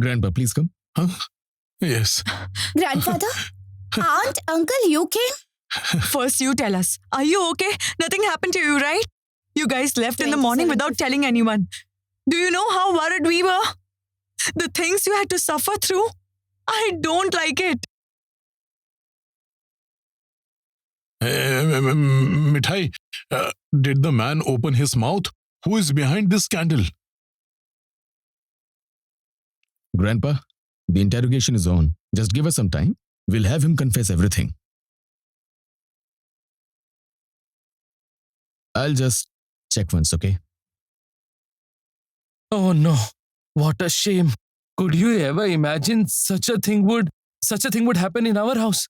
Grandpa, please come. Huh? Yes. Grandfather? Aunt, uncle, you came? First, you tell us. Are you okay? Nothing happened to you, right? You guys left in the morning without telling anyone. Do you know how worried we were? The things you had to suffer through? I don't like it. Mithai, did the man open his mouth? Who is behind this scandal? Grandpa, the interrogation is on. Just give us some time. We'll have him confess everything. I'll just check once, okay? Oh no, what a shame. Could you ever imagine such a thing would happen in our house?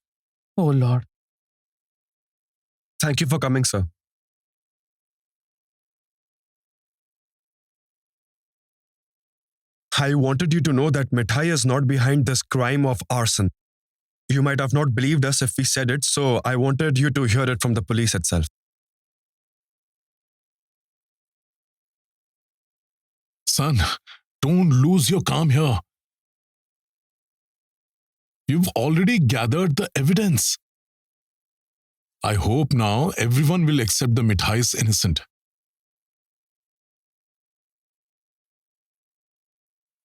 Oh Lord. Thank you for coming, sir. I wanted you to know that Mithai is not behind this crime of arson. You might have not believed us if we said it, so I wanted you to hear it from the police itself. Son, don't lose your calm here. You've already gathered the evidence. I hope now everyone will accept the Mithai is innocent.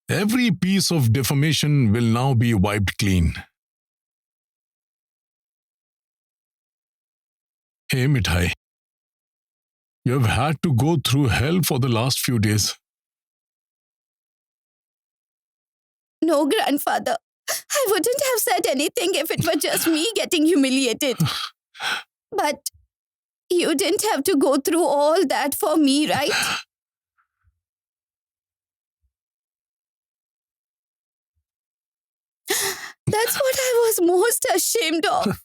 Every piece of defamation will now be wiped clean. Hey, Mithai. You've had to go through hell for the last few days. No, grandfather. I wouldn't have said anything if it were just me getting humiliated. But you didn't have to go through all that for me, right? That's what I was most ashamed of.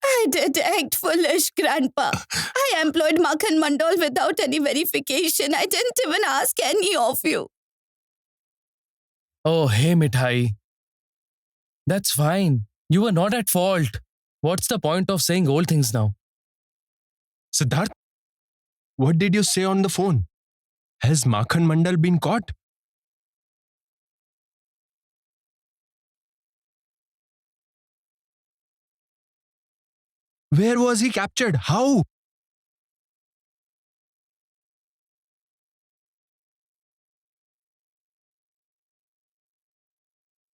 I did act foolish, Grandpa. I employed Makhan Mandal without any verification. I didn't even ask any of you. Oh, hey Mithai. That's fine. You were not at fault. What's the point of saying old things now? Siddharth, what did you say on the phone? Has Makhan Mandal been caught? Where was he captured? How?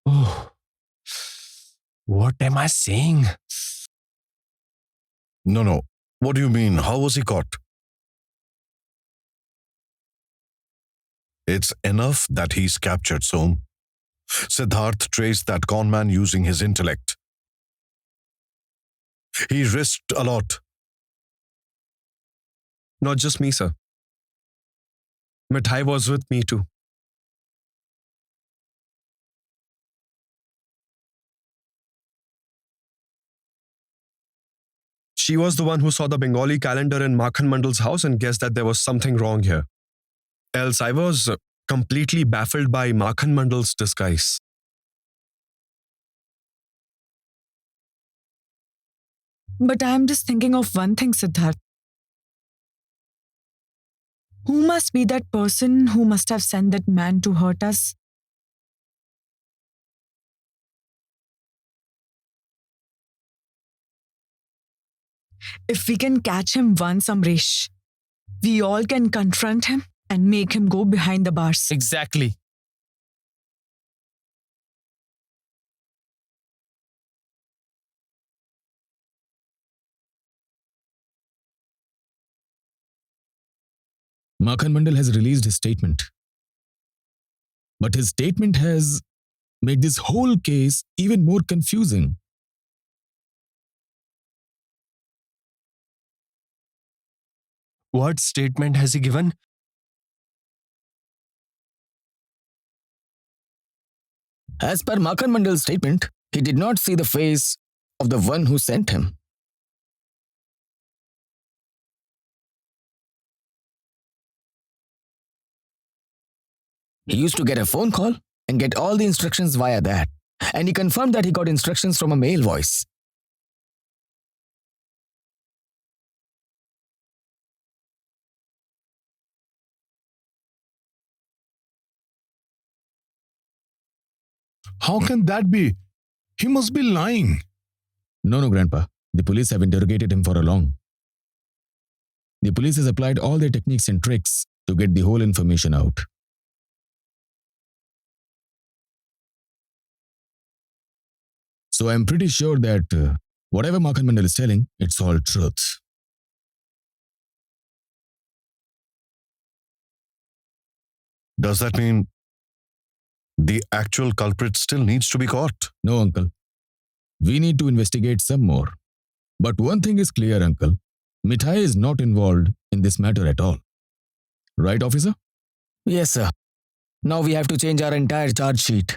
Oh, what am I saying? No. What do you mean? How was he caught? It's enough that he's captured, Som. Siddharth traced that conman using his intellect. He risked a lot. Not just me, sir. Mithai was with me too. She was the one who saw the Bengali calendar in Makhan Mandal's house and guessed that there was something wrong here. Else I was completely baffled by Makhan Mandal's disguise. But I'm just thinking of one thing, Siddharth. Who must be that person who must have sent that man to hurt us? If we can catch him once, Amrish, we all can confront him and make him go behind the bars. Exactly. Makhan Mandal has released his statement. But his statement has made this whole case even more confusing. What statement has he given? As per Makhan Mandal's statement, he did not see the face of the one who sent him. He used to get a phone call and get all the instructions via that. And he confirmed that he got instructions from a male voice. How can that be? He must be lying. No, Grandpa. The police have interrogated him for a long. The police has applied all their techniques and tricks to get the whole information out. So I'm pretty sure that whatever Makhan Mandal is telling, it's all truth. Does that mean the actual culprit still needs to be caught? No, Uncle. We need to investigate some more. But one thing is clear, Uncle. Mithai is not involved in this matter at all. Right, officer? Yes, sir. Now we have to change our entire charge sheet.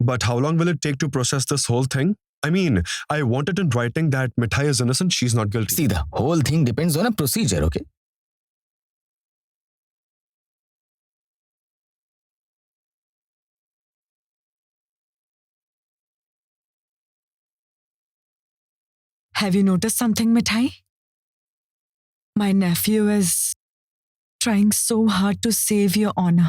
But how long will it take to process this whole thing? I mean, I want it in writing that Mithai is innocent, she's not guilty. See, the whole thing depends on a procedure, okay? Have you noticed something, Mithai? My nephew is trying so hard to save your honor.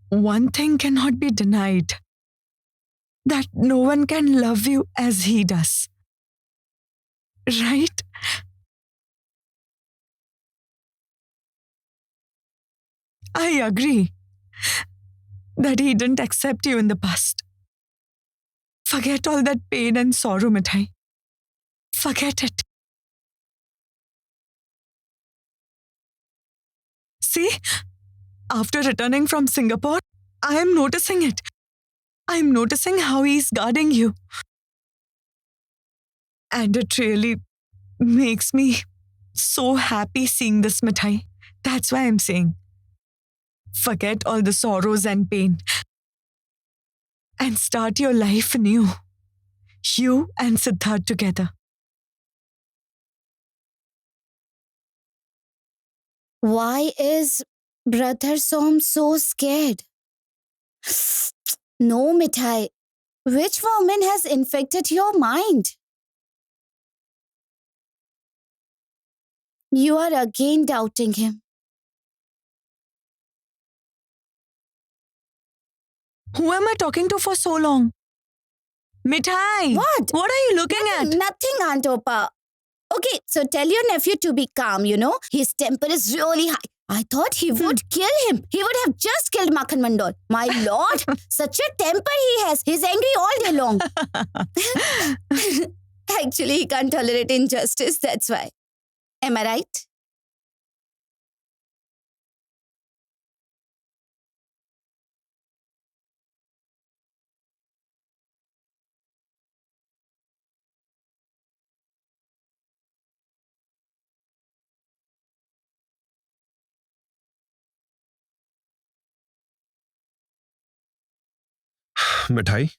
One thing cannot be denied, that no one can love you as he does. Right? I agree that he didn't accept you in the past. Forget all that pain and sorrow, Mithai. Forget it. See, after returning from Singapore, I am noticing it. I am noticing how he's guarding you. And it really makes me so happy seeing this, Mithai. That's why I'm saying, forget all the sorrows and pain and start your life anew. You and Siddharth together. Why is Brother Som so scared? No, Mithai. Which woman has infected your mind? You are again doubting him. Who am I talking to for so long? Mithai! What? What are you looking at? Nothing, Aunt Opa. Okay, so tell your nephew to be calm, you know. His temper is really high. I thought he would kill him. He would have just killed Makhan Mandal. My lord, such a temper he has. He's angry all day long. Actually, he can't tolerate injustice, that's why. Am I right? Mithai?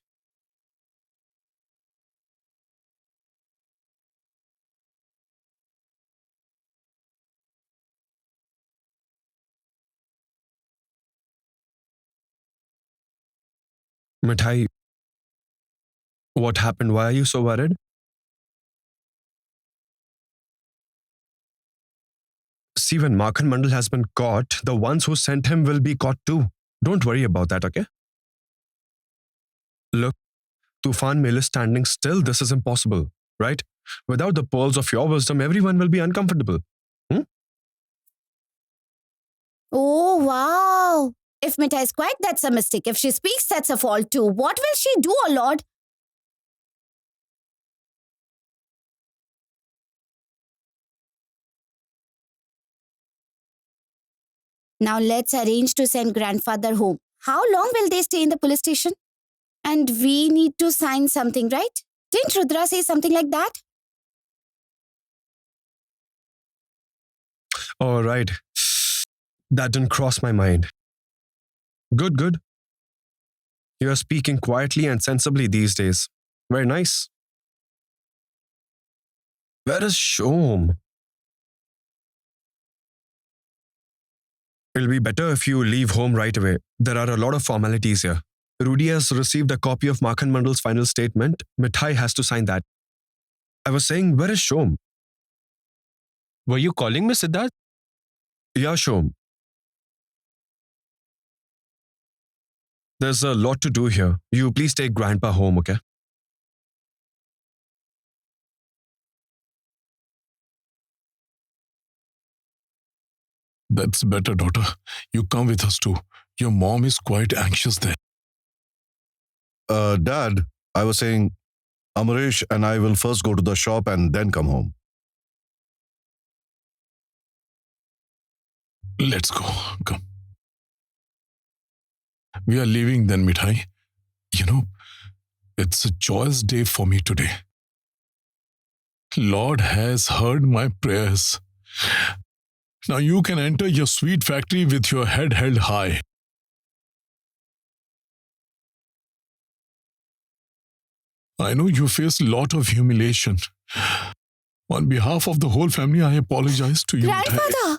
Mithai, what happened? Why are you so worried? See, when Makhan Mandal has been caught, the ones who sent him will be caught too. Don't worry about that, okay? Look, Tufan Mill is standing still. This is impossible, right? Without the pearls of your wisdom, everyone will be uncomfortable. Oh, wow. If Mithai is quiet, that's a mistake. If she speaks, that's a fault too. What will she do, oh Lord? Now let's arrange to send grandfather home. How long will they stay in the police station? And we need to sign something, right? Didn't Rudra say something like that? All right. That didn't cross my mind. Good, good. You are speaking quietly and sensibly these days. Very nice. Where is Shom? It'll be better if you leave home right away. There are a lot of formalities here. Rudy has received a copy of Makhan Mandal's final statement. Mithai has to sign that. I was saying, where is Shom? Were you calling me, Siddharth? Yeah, Shom. There's a lot to do here. You please take Grandpa home, okay? That's better, daughter. You come with us too. Your mom is quite anxious there. Dad, I was saying, Amrish and I will first go to the shop and then come home. Let's go. Come. We are leaving then, Mithai. You know, it's a joyous day for me today. Lord has heard my prayers. Now you can enter your sweet factory with your head held high. I know you face a lot of humiliation. On behalf of the whole family, I apologize to you. Mithai. Grandfather!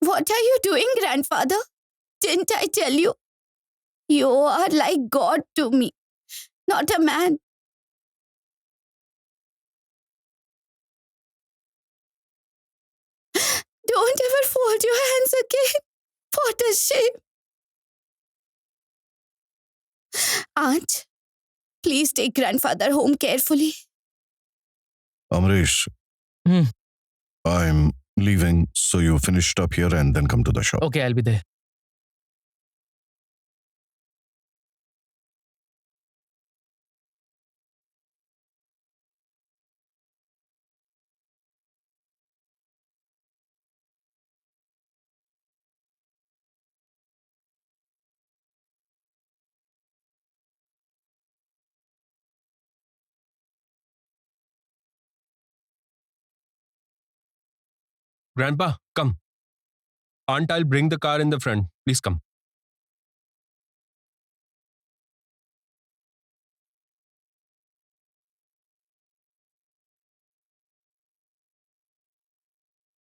What are you doing, grandfather? Didn't I tell you? You are like God to me, not a man. Don't ever fold your hands again. What a shame. Aunt, please take grandfather home carefully. Amrish, Hmm. I'm leaving, so you finish it up here and then come to the shop. Okay, I'll be there. Grandpa, come. Aunt, I'll bring the car in the front. Please come.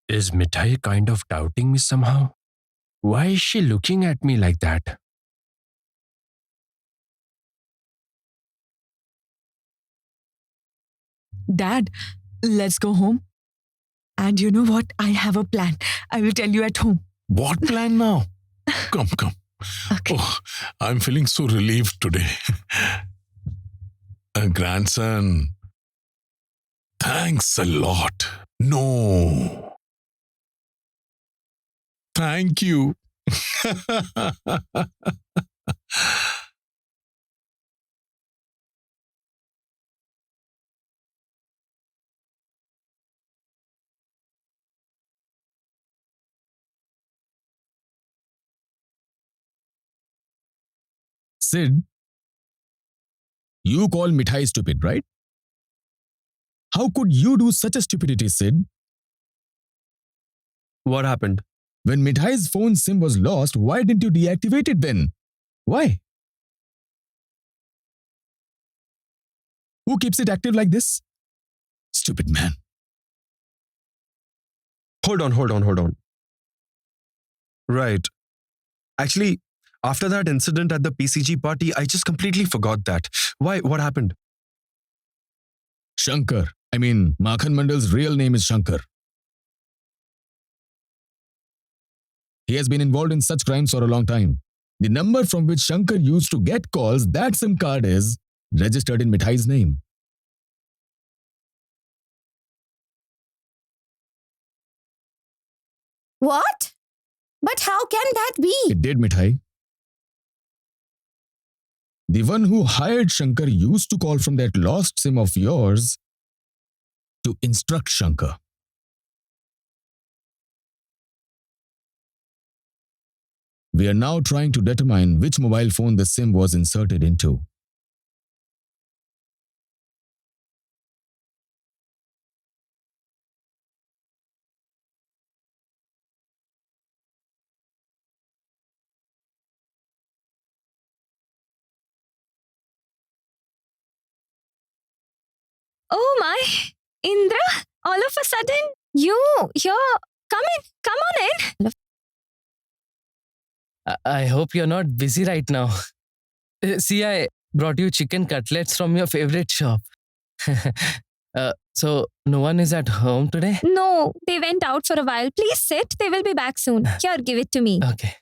Is Mithai kind of doubting me somehow? Why is she looking at me like that? Dad, let's go home. And you know what? I have a plan. I will tell you at home. What plan now? Come, come. Okay. Oh, I'm feeling so relieved today. Grandson, thanks a lot. No. Thank you. Sid, you call Mithai stupid, right? How could you do such a stupidity, Sid? What happened? When Mithai's phone SIM was lost, why didn't you deactivate it then? Why? Who keeps it active like this? Stupid man. Hold on. Right. Actually, after that incident at the PCG party, I just completely forgot that. Why? What happened? Shankar. Makhan Mandal's real name is Shankar. He has been involved in such crimes for a long time. The number from which Shankar used to get calls, that SIM card is registered in Mithai's name. What? But how can that be? It did, Mithai. The one who hired Shankar used to call from that lost SIM of yours to instruct Shankar. We are now trying to determine which mobile phone the SIM was inserted into. Oh my, Indra, all of a sudden, you're, come on in. I hope you're not busy right now. See, I brought you chicken cutlets from your favorite shop. So, no one is at home today? No, they went out for a while. Please sit. They will be back soon. Here, give it to me. Okay.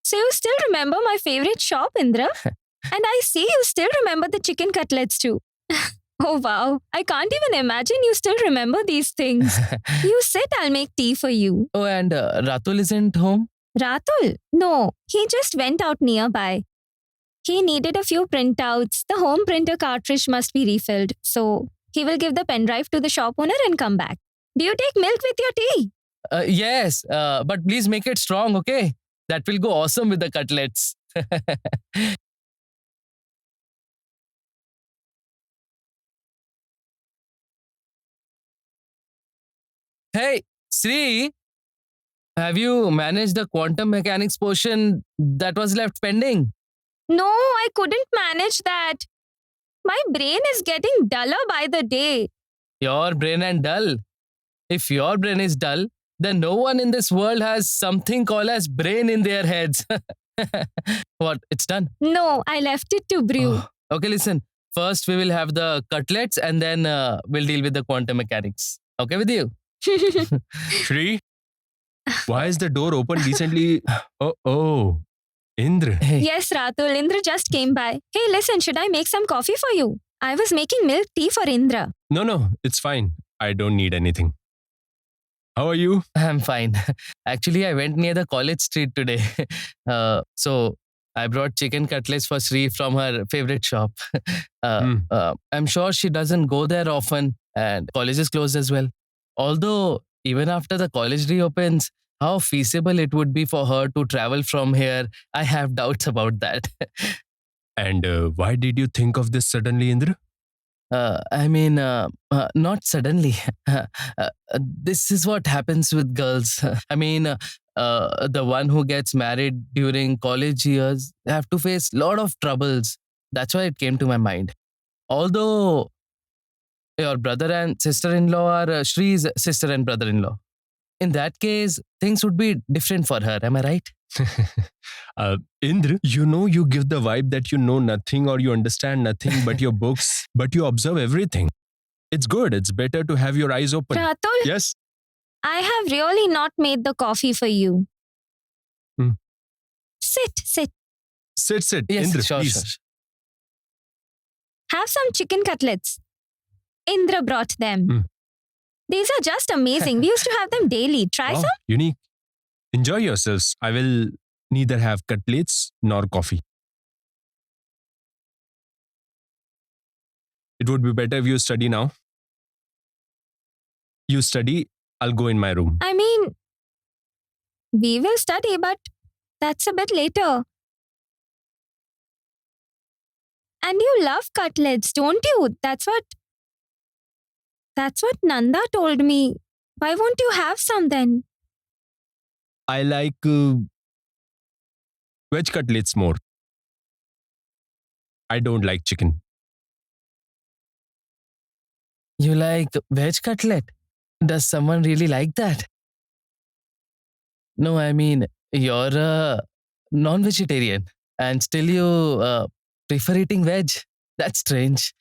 So you still remember my favorite shop, Indra? And I see you still remember the chicken cutlets too. Oh wow, I can't even imagine you still remember these things. You sit, I'll make tea for you. Oh, and Ratul isn't home? Ratul? No, he just went out nearby. He needed a few printouts. The home printer cartridge must be refilled. So he will give the pen drive to the shop owner and come back. Do you take milk with your tea? Yes, but please make it strong, okay? That will go awesome with the cutlets. Hey, Sri, have you managed the quantum mechanics portion that was left pending? No, I couldn't manage that. My brain is getting duller by the day. Your brain and dull. If your brain is dull, then no one in this world has something called as brain in their heads. What? It's done? No, I left it to brew. Oh, okay, listen. First, we will have the cutlets and then we'll deal with the quantum mechanics. Okay with you? Shri, why is the door open decently? Oh, Indra. Hey. Yes, Ratul, Indra just came by. Hey, listen, should I make some coffee for you? I was making milk tea for Indra. No, it's fine. I don't need anything. How are you? I'm fine. Actually, I went near the college street today. So I brought chicken cutlets for Sri from her favorite shop. I'm sure she doesn't go there often and college is closed as well. Although, even after the college reopens, how feasible it would be for her to travel from here, I have doubts about that. And why did you think of this suddenly, Indra? Not suddenly. This is what happens with girls. The one who gets married during college years have to face a lot of troubles. That's why it came to my mind. Although your brother and sister-in-law are Shri's sister and brother-in-law. In that case, things would be different for her. Am I right? Indra, you give the vibe that you know nothing or you understand nothing but your books, but you observe everything. It's good. It's better to have your eyes open. Ratul, Yes. I have really not made the coffee for you. Hmm. Sit. Sit. Yes, Indra, sure, please. sure. Have some chicken cutlets. Indra brought them. Hmm. These are just amazing. We used to have them daily. Try Wow, some? unique. Enjoy yourselves. I will neither have cutlets nor coffee. It would be better if you study now. You study, I'll go in my room. I mean, we will study, but that's a bit later. And you love cutlets, don't you? That's what Nanda told me. Why won't you have some then? I like veg cutlets more. I don't like chicken. You like veg cutlet? Does someone really like that? No, you're a non-vegetarian and still you prefer eating veg. That's strange.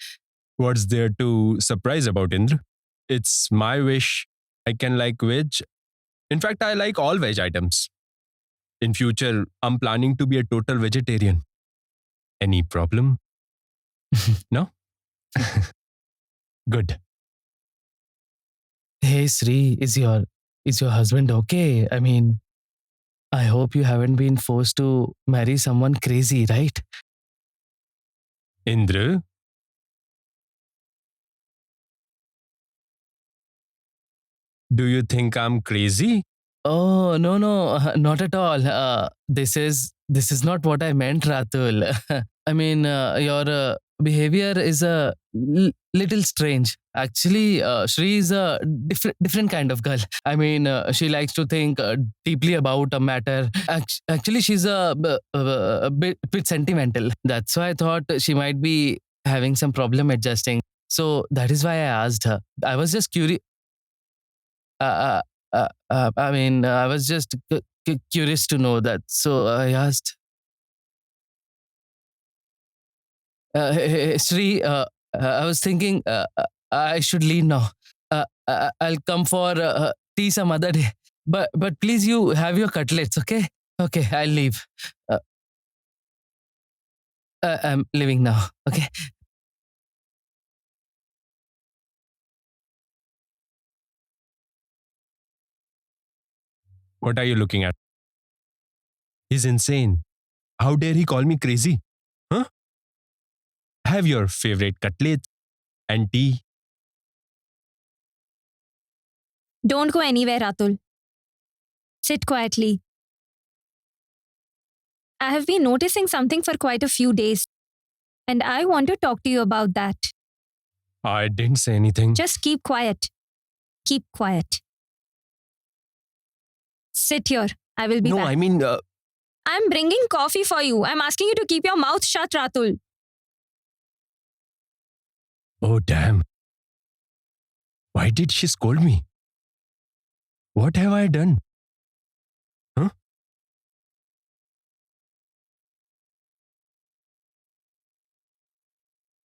What's there to surprise about, Indra? It's my wish. I can like veg. In fact, I like all veg items. In future, I'm planning to be a total vegetarian. Any problem? No? Good. Hey Sri, is your husband okay? I hope you haven't been forced to marry someone crazy, right? Indra? Do you think I'm crazy? Oh, no, not at all. This is not what I meant, Ratul. Your behavior is a little strange. Actually, Shri is a different kind of girl. She likes to think deeply about a matter. Actually, she's a bit sentimental. That's why I thought she might be having some problem adjusting. So that is why I asked her. I was just curious. I mean, I was just curious to know that, so I asked. Hey, Sri, I was thinking I should leave now. I'll come for tea some other day. But please, you have your cutlets, okay? Okay, I'll leave. I'm leaving now. Okay. What are you looking at? He's insane. How dare he call me crazy? Huh? Have your favorite cutlets and tea. Don't go anywhere, Atul. Sit quietly. I have been noticing something for quite a few days, and I want to talk to you about that. I didn't say anything. Just keep quiet. Keep quiet. Sit here. I will be No, back. I mean, I'm bringing coffee for you. I'm asking you to keep your mouth shut, Ratul. oh damn. Why did she scold me? What have I done?